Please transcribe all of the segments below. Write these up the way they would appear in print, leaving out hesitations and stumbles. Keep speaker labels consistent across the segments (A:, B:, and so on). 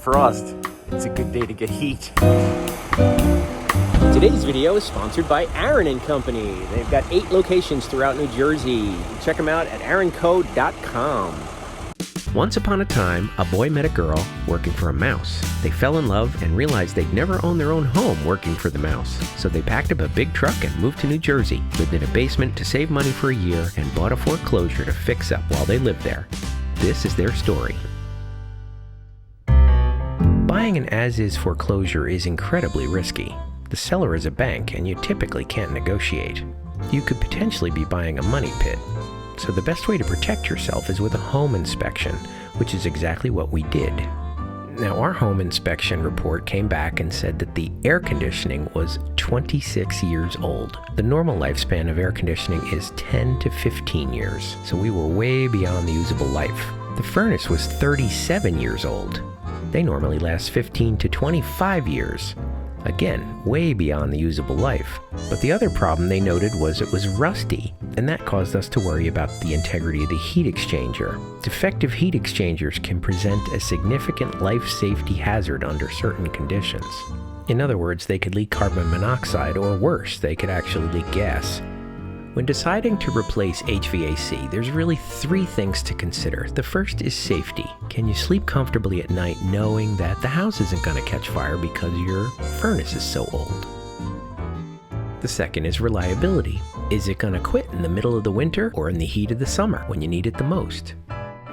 A: frost, it's a good day to get heat.
B: Today's video is sponsored by Aaron & Company. They've got 8 locations throughout New Jersey. Check them out at aaronco.com. Once upon a time, a boy met a girl working for a mouse. They fell in love and realized they'd never own their own home working for the mouse. So they packed up a big truck and moved to New Jersey, lived in a basement to save money for a year, and bought a foreclosure to fix up while they lived there. This is their story. Buying an as-is foreclosure is incredibly risky. The seller is a bank, and you typically can't negotiate. You could potentially be buying a money pit. So the best way to protect yourself is with a home inspection, which is exactly what we did. Now, our home inspection report came back and said that the air conditioning was 26 years old. The normal lifespan of air conditioning is 10 to 15 years, so we were way beyond the usable life. The furnace was 37 years old. They normally last 15 to 25 years. Again, way beyond the usable life. But the other problem they noted was it was rusty, and that caused us to worry about the integrity of the heat exchanger. Defective heat exchangers can present a significant life safety hazard under certain conditions. In other words, they could leak carbon monoxide, or worse, they could actually leak gas. When deciding to replace HVAC, there's really 3 things to consider. The first is safety. Can you sleep comfortably at night knowing that the house isn't going to catch fire because your furnace is so old? The second is reliability. Is it going to quit in the middle of the winter or in the heat of the summer when you need it the most?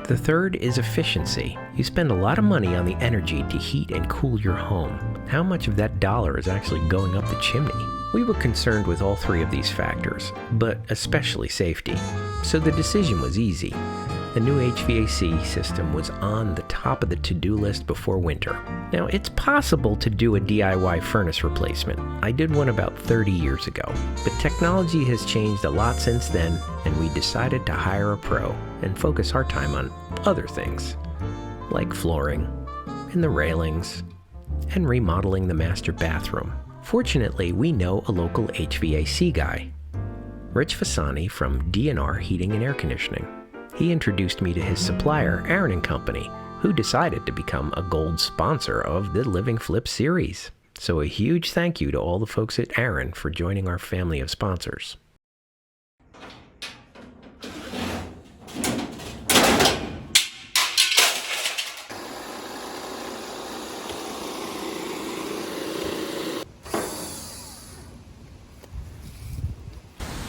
B: The third is efficiency. You spend a lot of money on the energy to heat and cool your home. How much of that dollar is actually going up the chimney? We were concerned with all 3 of these factors, but especially safety. So the decision was easy. The new HVAC system was on the top of the to-do list before winter. Now, it's possible to do a DIY furnace replacement. I did one about 30 years ago, but technology has changed a lot since then, and we decided to hire a pro and focus our time on other things, like flooring, and the railings, and remodeling the master bathroom. Fortunately, we know a local HVAC guy, Rich Fasani from D&R Heating and Air Conditioning. He introduced me to his supplier, Aaron & Company, who decided to become a gold sponsor of the Living Flip series. So a huge thank you to all the folks at Aaron for joining our family of sponsors.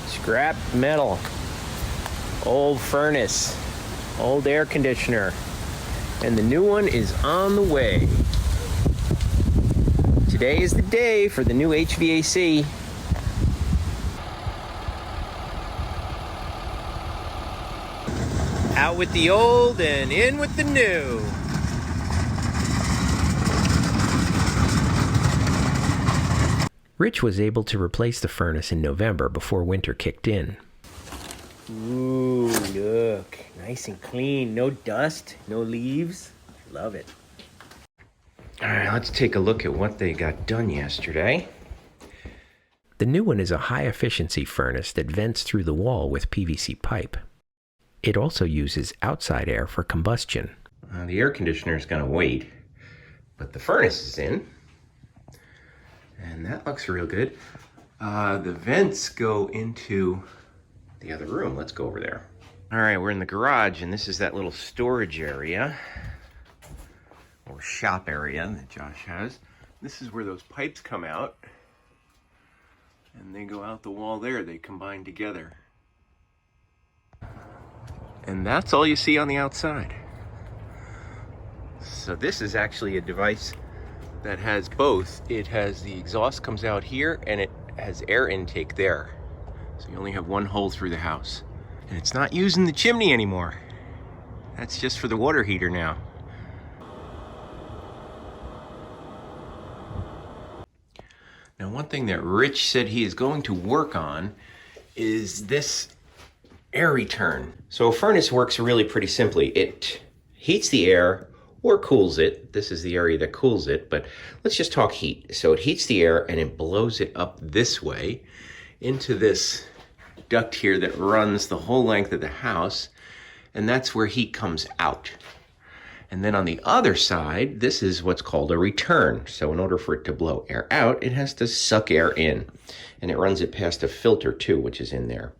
B: Scrap metal, old furnace, old air conditioner, and the new one is on the way. Today is the day for the new HVAC. Out with the old and in with the new. Rich was able to replace the furnace in November before winter kicked in. Ooh, look. Nice and clean. No dust, no leaves. Love it. All right, let's take a look at what they got done yesterday. The new one is a high-efficiency furnace that vents through the wall with PVC pipe. It also uses outside air for combustion. The air conditioner is going to wait, but the furnace is in. And that looks real good. The vents go into the other room. Let's go over there. All right, we're in the garage, and this is that little storage area or shop area that Josh has. This is where those pipes come out, and they go out the wall there. They combine together. And that's all you see on the outside. So this is actually a device that has both. It has the exhaust comes out here, and it has air intake there. So you only have one hole through the house. And it's not using the chimney anymore. That's just for the water heater now. Now, one thing that Rich said he is going to work on is this air return. So a furnace works really pretty simply. It heats the air or cools it. This is the area that cools it, but let's just talk heat. So it heats the air and it blows it up this way into this duct here that runs the whole length of the house, and that's where heat comes out. And then on the other side, this is what's called a return. So in order for it to blow air out, it has to suck air in. And it runs it past a filter too, which is in there.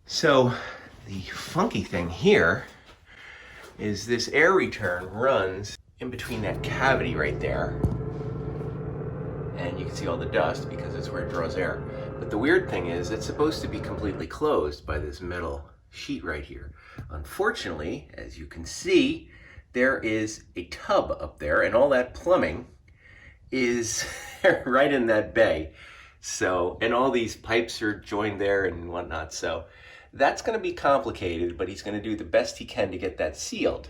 B: So the funky thing here is this air return runs in between that cavity right there. And you can see all the dust because it's where it draws air. But the weird thing is it's supposed to be completely closed by this metal sheet right here. Unfortunately, as you can see, there is a tub up there, and all that plumbing is right in that bay. So, and all these pipes are joined there and whatnot. So that's going to be complicated, but he's going to do the best he can to get that sealed.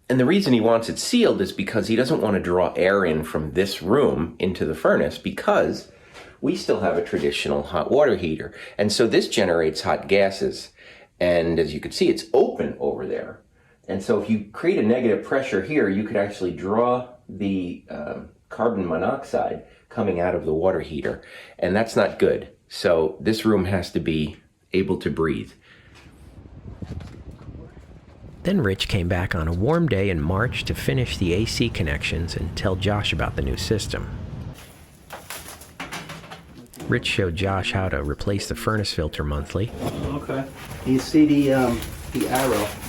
B: And the reason he wants it sealed is because he doesn't want to draw air in from this room into the furnace, because we still have a traditional hot water heater. And so this generates hot gases. And as you can see, it's open over there. And so if you create a negative pressure here, you could actually draw the carbon monoxide coming out of the water heater. And that's not good. So this room has to be able to breathe. Then Rich came back on a warm day in March to finish the AC connections and tell Josh about the new system. Rich showed Josh how to replace the furnace filter monthly.
C: Okay.
D: You see the arrow?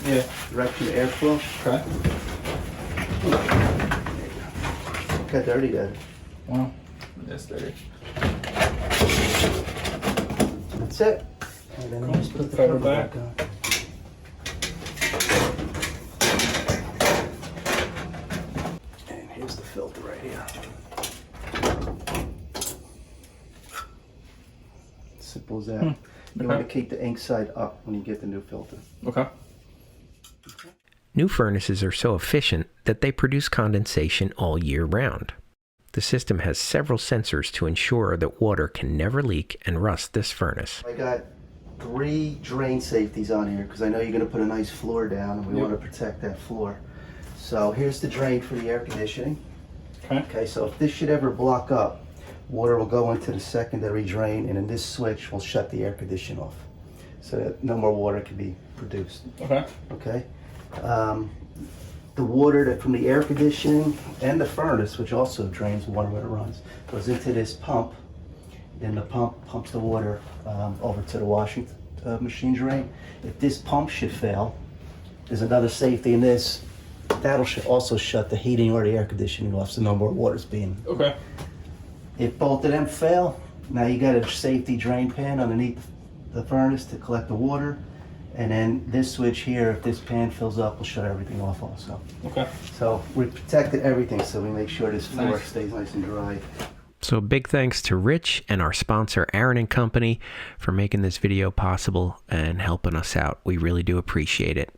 C: Yeah.
D: Direction of airflow?
C: Okay.
D: Look how dirty that is.
C: Wow. That's dirty.
D: That's it. And then you just put the
C: Cover
D: cover
C: back.
D: back on. And here's the filter right here. Simple as that. You want to keep the ink side up when you get the new filter.
C: Okay.
B: New furnaces are so efficient that they produce condensation all year round. The system has several sensors to ensure that water can never leak and rust this furnace.
D: I got 3 drain safeties on here because I know you're going to put a nice floor down and we want to protect that floor. So here's the drain for the air conditioning. Okay, so if this should ever block up, water will go into the secondary drain, and then this switch will shut the air conditioning off so that no more water can be produced.
C: Okay.
D: Okay. The water that from the air conditioning and the furnace, which also drains water when it runs, goes into this pump. Then the pump pumps the water over to the washing machine drain. If this pump should fail, there's another safety in this. That'll also shut the heating or the air conditioning off, so no more water's being.
C: Okay.
D: If both of them fail, now you got a safety drain pan underneath the furnace to collect the water. And then this switch here, if this pan fills up, will shut everything off also.
C: Okay.
D: So we protected everything, so we make sure this floor stays nice and dry.
B: So big thanks to Rich and our sponsor Aaron & Company for making this video possible and helping us out. We really do appreciate it.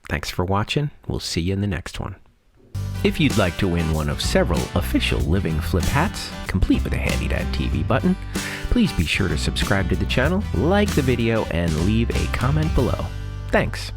B: Thanks for watching. We'll see you in the next one. If you'd like to win one of several official Living Flip hats, complete with a HandyDadTV button, please be sure to subscribe to the channel, like the video, and leave a comment below. Thanks.